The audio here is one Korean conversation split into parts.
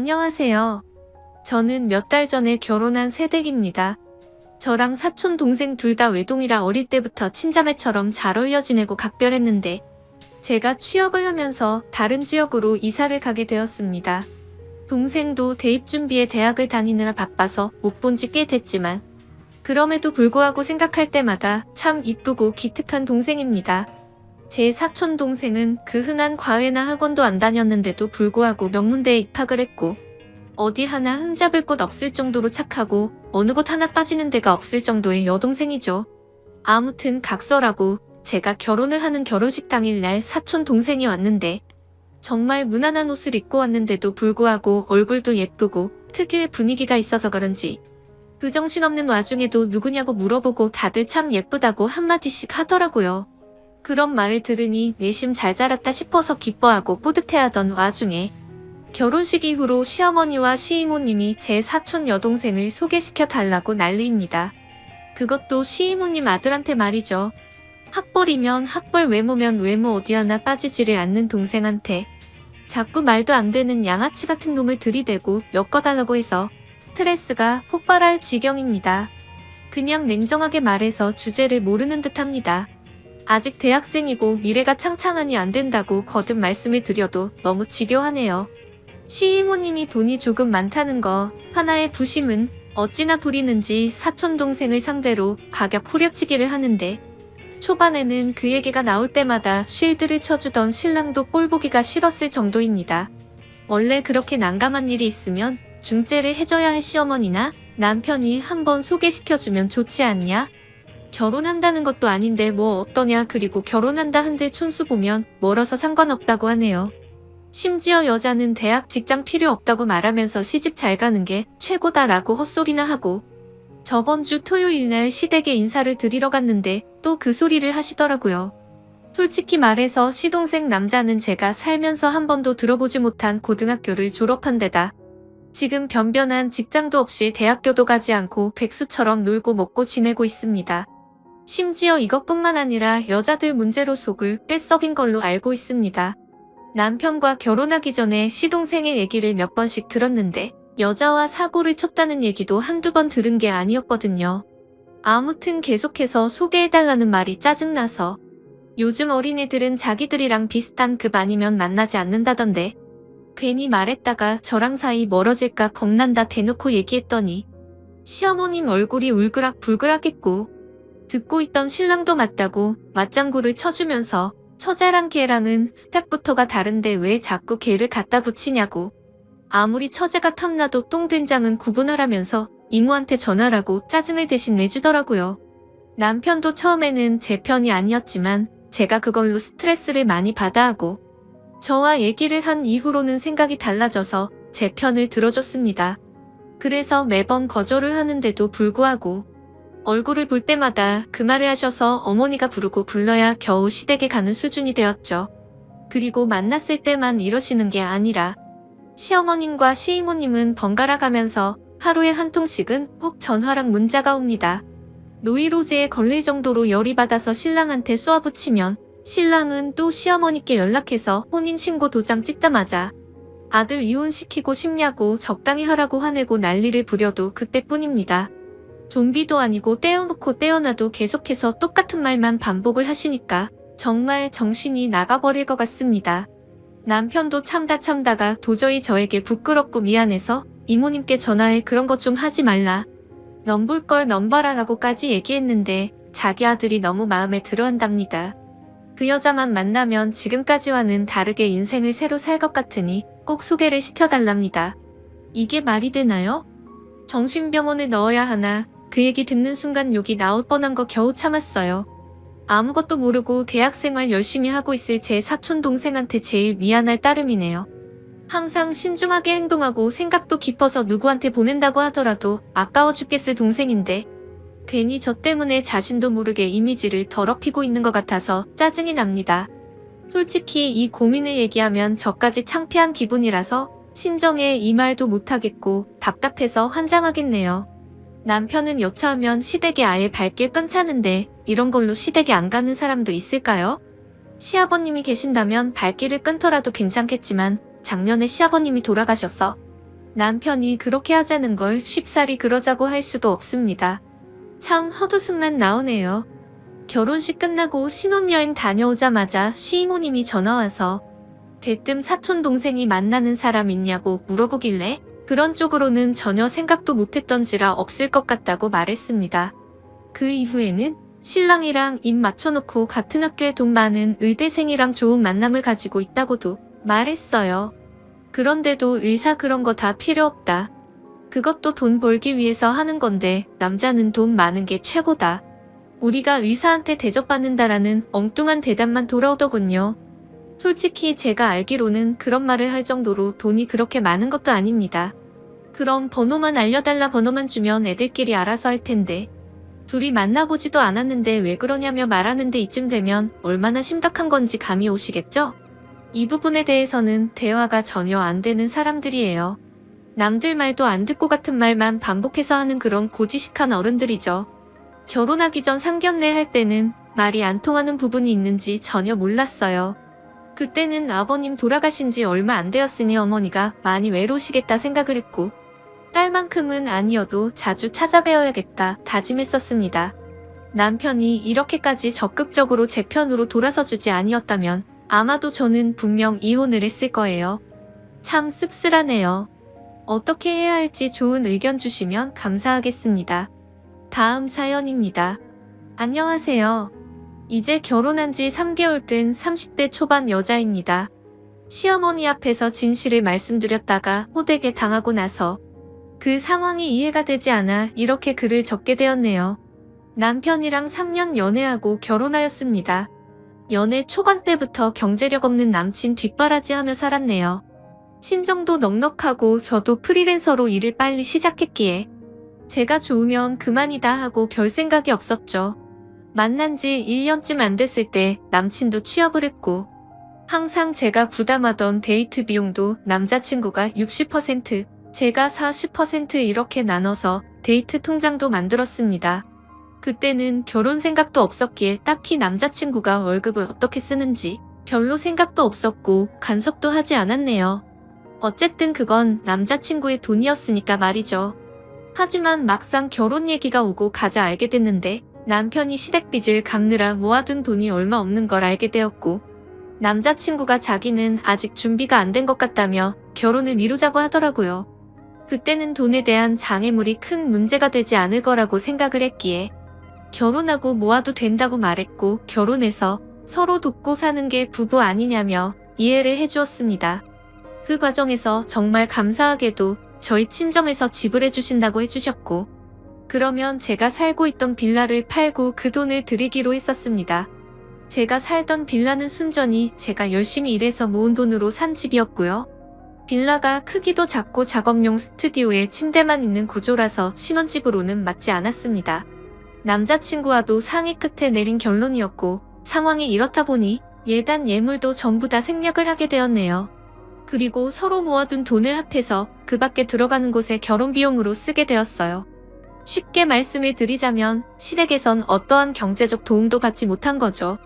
안녕하세요. 저는 몇 달 전에 결혼한 새댁입니다. 저랑 사촌 동생 둘 다 외동이라 어릴 때부터 친자매처럼 잘 어울려 지내고 각별했는데 제가 취업을 하면서 다른 지역으로 이사를 가게 되었습니다. 동생도 대입 준비에 대학을 다니느라 바빠서 못 본 지 꽤 됐지만 그럼에도 불구하고 생각할 때마다 참 이쁘고 기특한 동생입니다. 제 사촌 동생은 그 흔한 과외나 학원도 안 다녔는데도 불구하고 명문대에 입학을 했고 어디 하나 흠잡을 곳 없을 정도로 착하고 어느 곳 하나 빠지는 데가 없을 정도의 여동생이죠. 아무튼 각설하고 제가 결혼을 하는 결혼식 당일날 사촌 동생이 왔는데 정말 무난한 옷을 입고 왔는데도 불구하고 얼굴도 예쁘고 특유의 분위기가 있어서 그런지 그 정신없는 와중에도 누구냐고 물어보고 다들 참 예쁘다고 한마디씩 하더라고요. 그런 말을 들으니 내심 잘 자랐다 싶어서 기뻐하고 뿌듯해하던 와중에 결혼식 이후로 시어머니와 시이모님이 제 사촌 여동생을 소개시켜 달라고 난리입니다. 그것도 시이모님 아들한테 말이죠. 학벌이면 학벌, 외모면 외모 어디 하나 빠지지를 않는 동생한테 자꾸 말도 안 되는 양아치 같은 놈을 들이대고 엮어달라고 해서 스트레스가 폭발할 지경입니다. 그냥 냉정하게 말해서 주제를 모르는 듯합니다. 아직 대학생이고 미래가 창창하니 안 된다고 거듭 말씀을 드려도 너무 지겨하네요. 시이모님이 돈이 조금 많다는 거 하나의 부심은 어찌나 부리는지 사촌 동생을 상대로 가격 후려치기를 하는데 초반에는 그 얘기가 나올 때마다 쉴드를 쳐주던 신랑도 꼴보기가 싫었을 정도입니다. 원래 그렇게 난감한 일이 있으면 중재를 해줘야 할 시어머니나 남편이 한번 소개시켜주면 좋지 않냐? 결혼한다는 것도 아닌데 뭐 어떠냐. 그리고 결혼한다 한들 촌수 보면 멀어서 상관없다고 하네요. 심지어 여자는 대학 직장 필요 없다고 말하면서 시집 잘 가는 게 최고다라고 헛소리나 하고 저번 주 토요일날 시댁에 인사를 드리러 갔는데 또 그 소리를 하시더라고요. 솔직히 말해서 시동생 남자는 제가 살면서 한 번도 들어보지 못한 고등학교를 졸업한 데다 지금 변변한 직장도 없이 대학교도 가지 않고 백수처럼 놀고 먹고 지내고 있습니다. 심지어 이것뿐만 아니라 여자들 문제로 속을 꽤 썩인 걸로 알고 있습니다. 남편과 결혼하기 전에 시동생의 얘기를 몇 번씩 들었는데 여자와 사고를 쳤다는 얘기도 한두 번 들은 게 아니었거든요. 아무튼 계속해서 소개해달라는 말이 짜증나서 요즘 어린애들은 자기들이랑 비슷한 급 아니면 만나지 않는다던데 괜히 말했다가 저랑 사이 멀어질까 겁난다 대놓고 얘기했더니 시어머님 얼굴이 울그락불그락했고 듣고 있던 신랑도 맞다고 맞장구를 쳐주면서 처제랑 걔랑은 스펙부터가 다른데 왜 자꾸 걔를 갖다 붙이냐고 아무리 처제가 탐나도 똥된장은 구분하라면서 이모한테 전화라고 짜증을 대신 내주더라고요. 남편도 처음에는 제 편이 아니었지만 제가 그걸로 스트레스를 많이 받아 하고 저와 얘기를 한 이후로는 생각이 달라져서 제 편을 들어줬습니다. 그래서 매번 거절을 하는데도 불구하고 얼굴을 볼 때마다 그 말을 하셔서 어머니가 부르고 불러야 겨우 시댁에 가는 수준이 되었죠. 그리고 만났을 때만 이러시는 게 아니라 시어머님과 시이모님은 번갈아 가면서 하루에 한 통씩은 꼭 전화랑 문자가 옵니다. 노이로제에 걸릴 정도로 열이 받아서 신랑한테 쏘아붙이면 신랑은 또 시어머니께 연락해서 혼인신고 도장 찍자마자 아들 이혼시키고 싶냐고 적당히 하라고 화내고 난리를 부려도 그때뿐입니다. 좀비도 아니고 떼어놓고 떼어놔도 계속해서 똑같은 말만 반복을 하시니까 정말 정신이 나가버릴 것 같습니다. 남편도 참다가 도저히 저에게 부끄럽고 미안해서 이모님께 전화해 그런 것 좀 하지 말라. 넘볼 걸 넘봐라라고까지 얘기했는데 자기 아들이 너무 마음에 들어한답니다. 그 여자만 만나면 지금까지와는 다르게 인생을 새로 살 것 같으니 꼭 소개를 시켜달랍니다. 이게 말이 되나요? 정신병원에 넣어야 하나. 그 얘기 듣는 순간 욕이 나올 뻔한 거 겨우 참았어요. 아무것도 모르고 대학생활 열심히 하고 있을 제 사촌 동생한테 제일 미안할 따름이네요. 항상 신중하게 행동하고 생각도 깊어서 누구한테 보낸다고 하더라도 아까워 죽겠을 동생인데 괜히 저 때문에 자신도 모르게 이미지를 더럽히고 있는 것 같아서 짜증이 납니다. 솔직히 이 고민을 얘기하면 저까지 창피한 기분이라서 친정에 이 말도 못하겠고 답답해서 환장하겠네요. 남편은 여차하면 시댁에 아예 발길 끊자는데 이런 걸로 시댁에 안 가는 사람도 있을까요? 시아버님이 계신다면 발길을 끊더라도 괜찮겠지만 작년에 시아버님이 돌아가셔서 남편이 그렇게 하자는 걸 쉽사리 그러자고 할 수도 없습니다. 참 헛웃음만 나오네요. 결혼식 끝나고 신혼여행 다녀오자마자 시이모님이 전화와서 대뜸 사촌 동생이 만나는 사람 있냐고 물어보길래 그런 쪽으로는 전혀 생각도 못했던지라 없을 것 같다고 말했습니다. 그 이후에는 신랑이랑 입 맞춰놓고 같은 학교에 돈 많은 의대생이랑 좋은 만남을 가지고 있다고도 말했어요. 그런데도 의사 그런 거 다 필요 없다. 그것도 돈 벌기 위해서 하는 건데 남자는 돈 많은 게 최고다. 우리가 의사한테 대접받는다라는 엉뚱한 대답만 돌아오더군요. 솔직히 제가 알기로는 그런 말을 할 정도로 돈이 그렇게 많은 것도 아닙니다. 그럼 번호만 알려달라 번호만 주면 애들끼리 알아서 할 텐데 둘이 만나보지도 않았는데 왜 그러냐며 말하는데 이쯤 되면 얼마나 심각한 건지 감이 오시겠죠? 이 부분에 대해서는 대화가 전혀 안 되는 사람들이에요. 남들 말도 안 듣고 같은 말만 반복해서 하는 그런 고지식한 어른들이죠. 결혼하기 전 상견례 할 때는 말이 안 통하는 부분이 있는지 전혀 몰랐어요. 그때는 아버님 돌아가신 지 얼마 안 되었으니 어머니가 많이 외로우시겠다 생각을 했고 딸만큼은 아니어도 자주 찾아뵈어야겠다 다짐했었습니다. 남편이 이렇게까지 적극적으로 제 편으로 돌아서 주지 아니었다면 아마도 저는 분명 이혼을 했을 거예요. 참 씁쓸하네요. 어떻게 해야 할지 좋은 의견 주시면 감사하겠습니다. 다음 사연입니다. 안녕하세요. 이제 결혼한 지 3개월 된 30대 초반 여자입니다. 시어머니 앞에서 진실을 말씀드렸다가 호되게 당하고 나서 그 상황이 이해가 되지 않아 이렇게 글을 적게 되었네요. 남편이랑 3년 연애하고 결혼하였습니다. 연애 초반 때부터 경제력 없는 남친 뒷바라지하며 살았네요. 신정도 넉넉하고 저도 프리랜서로 일을 빨리 시작했기에 제가 좋으면 그만이다 하고 별 생각이 없었죠. 만난 지 1년쯤 안 됐을 때 남친도 취업을 했고 항상 제가 부담하던 데이트 비용도 남자친구가 60%, 제가 40% 이렇게 나눠서 데이트 통장도 만들었습니다. 그때는 결혼 생각도 없었기에 딱히 남자친구가 월급을 어떻게 쓰는지 별로 생각도 없었고 간섭도 하지 않았네요. 어쨌든 그건 남자친구의 돈이었으니까 말이죠. 하지만 막상 결혼 얘기가 오고 가자 알게 됐는데 남편이 시댁빚을 갚느라 모아둔 돈이 얼마 없는 걸 알게 되었고 남자친구가 자기는 아직 준비가 안 된 것 같다며 결혼을 미루자고 하더라고요. 그때는 돈에 대한 장애물이 큰 문제가 되지 않을 거라고 생각을 했기에 결혼하고 모아도 된다고 말했고 결혼해서 서로 돕고 사는 게 부부 아니냐며 이해를 해주었습니다. 그 과정에서 정말 감사하게도 저희 친정에서 지불해 주신다고 해주셨고 그러면 제가 살고 있던 빌라를 팔고 그 돈을 드리기로 했었습니다. 제가 살던 빌라는 순전히 제가 열심히 일해서 모은 돈으로 산 집이었고요. 빌라가 크기도 작고 작업용 스튜디오에 침대만 있는 구조라서 신혼집으로는 맞지 않았습니다. 남자친구와도 상의 끝에 내린 결론이었고 상황이 이렇다 보니 예단 예물도 전부 다 생략을 하게 되었네요. 그리고 서로 모아둔 돈을 합해서 그 밖에 들어가는 곳에 결혼 비용으로 쓰게 되었어요. 쉽게 말씀을 드리자면 시댁에선 어떠한 경제적 도움도 받지 못한 거죠.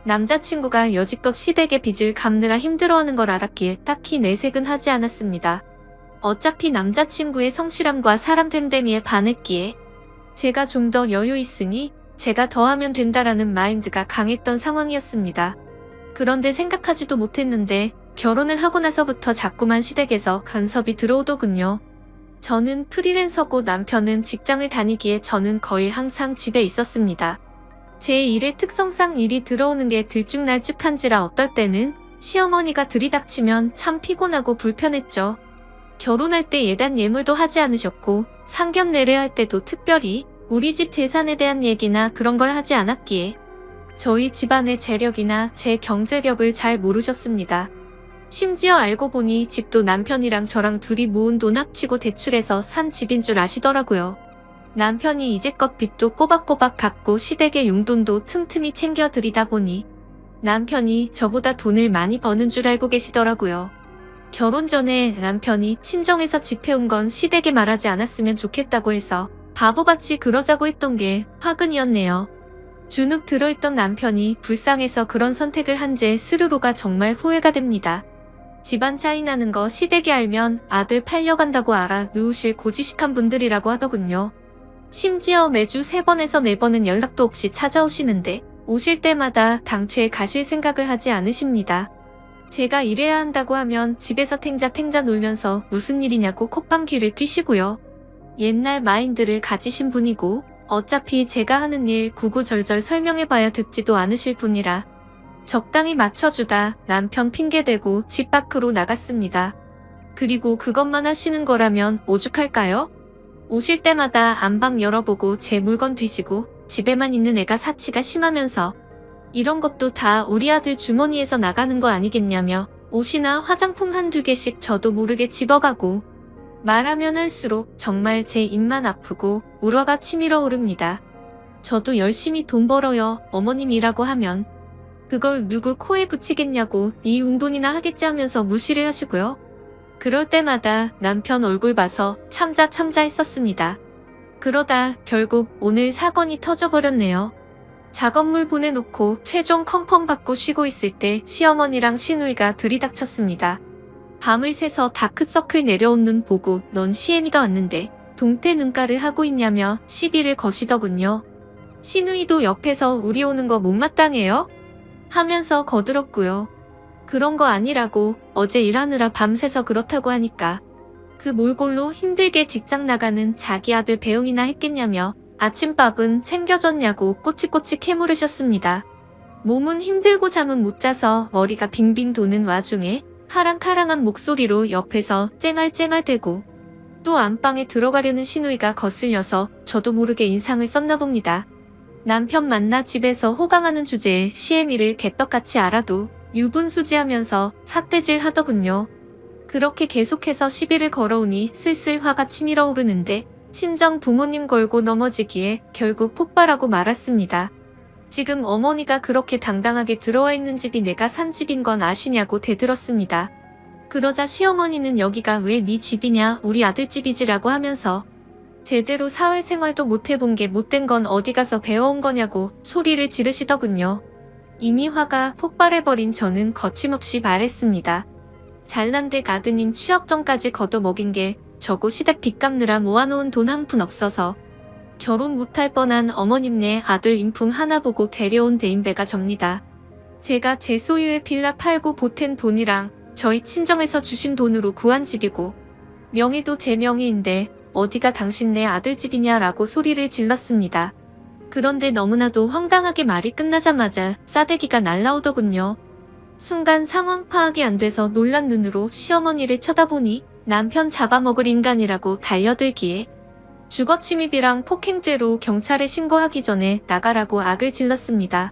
남자친구가 여지껏 시댁의 빚을 갚느라 힘들어하는 걸 알았기에 딱히 내색은 하지 않았습니다. 어차피 남자친구의 성실함과 사람 됨됨이에 반했기에 제가 좀 더 여유 있으니 제가 더 하면 된다라는 마인드가 강했던 상황이었습니다. 그런데 생각하지도 못했는데 결혼을 하고 나서부터 자꾸만 시댁에서 간섭이 들어오더군요. 저는 프리랜서고 남편은 직장을 다니기에 저는 거의 항상 집에 있었습니다. 제 일의 특성상 일이 들어오는 게 들쭉날쭉한지라 어떨 때는 시어머니가 들이닥치면 참 피곤하고 불편했죠. 결혼할 때 예단 예물도 하지 않으셨고 상견례를 할 때도 특별히 우리 집 재산에 대한 얘기나 그런 걸 하지 않았기에 저희 집안의 재력이나 제 경제력을 잘 모르셨습니다. 심지어 알고 보니 집도 남편이랑 저랑 둘이 모은 돈 합치고 대출해서 산 집인 줄 아시더라고요. 남편이 이제껏 빚도 꼬박꼬박 갚고 시댁의 용돈도 틈틈이 챙겨드리다 보니 남편이 저보다 돈을 많이 버는 줄 알고 계시더라고요. 결혼 전에 남편이 친정에서 집해온 건 시댁에 말하지 않았으면 좋겠다고 해서 바보같이 그러자고 했던 게 화근이었네요. 주눅 들어있던 남편이 불쌍해서 그런 선택을 한 제 스스로가 정말 후회가 됩니다. 집안 차이 나는 거 시댁이 알면 아들 팔려간다고 알아 누우실 고지식한 분들이라고 하더군요. 심지어 매주 3번에서 4번은 연락도 없이 찾아오시는데 오실 때마다 당최 가실 생각을 하지 않으십니다. 제가 일해야 한다고 하면 집에서 탱자 놀면서 무슨 일이냐고 콧방귀를 뀌시고요. 옛날 마인드를 가지신 분이고 어차피 제가 하는 일 구구절절 설명해봐야 듣지도 않으실 분이라 적당히 맞춰주다 남편 핑계대고 집 밖으로 나갔습니다. 그리고 그것만 하시는 거라면 오죽할까요? 오실 때마다 안방 열어보고 제 물건 뒤지고 집에만 있는 애가 사치가 심하면서 이런 것도 다 우리 아들 주머니에서 나가는 거 아니겠냐며 옷이나 화장품 한두 개씩 저도 모르게 집어가고 말하면 할수록 정말 제 입만 아프고 울화가 치밀어 오릅니다. 저도 열심히 돈 벌어요 어머님이라고 하면 그걸 누구 코에 붙이겠냐고 이 용돈이나 하겠지 하면서 무시를 하시고요. 그럴 때마다 남편 얼굴 봐서 참자 했었습니다. 그러다 결국 오늘 사건이 터져버렸네요. 작업물 보내놓고 최종 컨펌 받고 쉬고 있을 때 시어머니랑 시누이가 들이닥쳤습니다. 밤을 새서 다크서클 내려온 눈 보고 넌 시애미가 왔는데 동태 눈가를 하고 있냐며 시비를 거시더군요. 시누이도 옆에서 우리 오는 거 못마땅해요? 하면서 거들었고요. 그런 거 아니라고 어제 일하느라 밤새서 그렇다고 하니까 그 몰골로 힘들게 직장 나가는 자기 아들 배웅이나 했겠냐며 아침밥은 챙겨줬냐고 꼬치꼬치 캐물으셨습니다. 몸은 힘들고 잠은 못 자서 머리가 빙빙 도는 와중에 카랑카랑한 목소리로 옆에서 쨍알쨍알대고 또 안방에 들어가려는 시누이가 거슬려서 저도 모르게 인상을 썼나 봅니다. 남편 만나 집에서 호강하는 주제에 시애미를 개떡같이 알아도 유분수지하면서 삿대질 하더군요. 그렇게 계속해서 시비를 걸어오니 슬슬 화가 치밀어 오르는데 친정 부모님 걸고 넘어지기에 결국 폭발하고 말았습니다. 지금 어머니가 그렇게 당당하게 들어와 있는 집이 내가 산 집인 건 아시냐고 대들었습니다. 그러자 시어머니는 여기가 왜 네 집이냐 우리 아들 집이지라고 하면서 제대로 사회생활도 못 해본 게 못된 건 어디 가서 배워온 거냐고 소리를 지르시더군요. 이미 화가 폭발해버린 저는 거침없이 말했습니다. 잘난데 아드님 취업 전까지 걷어먹인 게 저고 시댁 빚 갚느라 모아놓은 돈 한 푼 없어서 결혼 못할 뻔한 어머님네 아들 인품 하나 보고 데려온 대인배가 접니다. 제가 제 소유의 빌라 팔고 보탠 돈이랑 저희 친정에서 주신 돈으로 구한 집이고 명의도 제 명의인데 어디가 당신네 아들 집이냐라고 소리를 질렀습니다. 그런데 너무나도 황당하게 말이 끝나자마자 싸대기가 날라오더군요. 순간 상황 파악이 안 돼서 놀란 눈으로 시어머니를 쳐다보니 남편 잡아먹을 인간이라고 달려들기에 주거침입이랑 폭행죄로 경찰에 신고하기 전에 나가라고 악을 질렀습니다.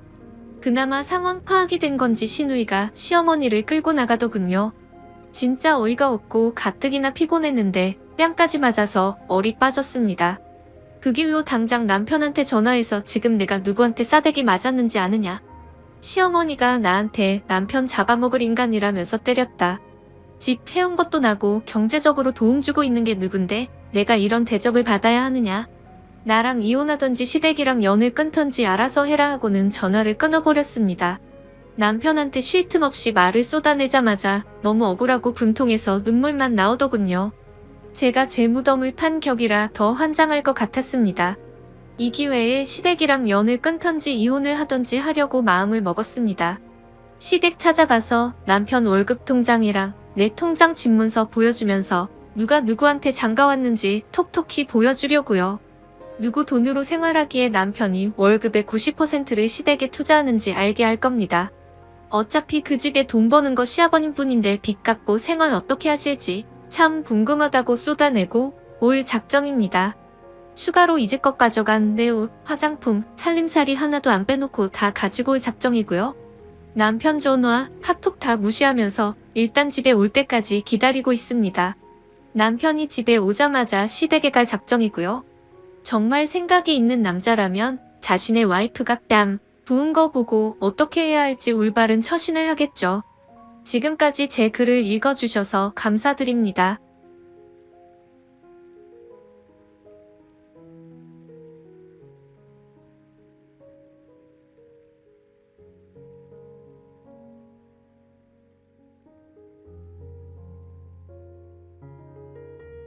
그나마 상황 파악이 된 건지 시누이가 시어머니를 끌고 나가더군요. 진짜 어이가 없고 가뜩이나 피곤했는데 뺨까지 맞아서 얼이 빠졌습니다. 그 길로 당장 남편한테 전화해서 지금 내가 누구한테 싸대기 맞았는지 아느냐. 시어머니가 나한테 남편 잡아먹을 인간이라면서 때렸다. 집 해온 것도 나고 경제적으로 도움 주고 있는 게 누군데 내가 이런 대접을 받아야 하느냐. 나랑 이혼하던지 시댁이랑 연을 끊던지 알아서 해라 하고는 전화를 끊어버렸습니다. 남편한테 쉴 틈 없이 말을 쏟아내자마자 너무 억울하고 분통해서 눈물만 나오더군요. 제가 제 무덤을 판 격이라 더 환장할 것 같았습니다. 이 기회에 시댁이랑 연을 끊던지 이혼을 하던지 하려고 마음을 먹었습니다. 시댁 찾아가서 남편 월급 통장이랑 내 통장 집문서 보여주면서 누가 누구한테 장가왔는지 톡톡히 보여주려고요. 누구 돈으로 생활하기에 남편이 월급의 90%를 시댁에 투자하는지 알게 할 겁니다. 어차피 그 집에 돈 버는 거 시아버님 뿐인데 빚 갚고 생활 어떻게 하실지 참 궁금하다고 쏟아내고 올 작정입니다. 추가로 이제껏 가져간 내 옷, 화장품, 살림살이 하나도 안 빼놓고 다 가지고 올 작정이고요. 남편 전화, 카톡 다 무시하면서 일단 집에 올 때까지 기다리고 있습니다. 남편이 집에 오자마자 시댁에 갈 작정이고요. 정말 생각이 있는 남자라면 자신의 와이프가 뺨 부은 거 보고 어떻게 해야 할지 올바른 처신을 하겠죠. 지금까지 제 글을 읽어주셔서 감사드립니다.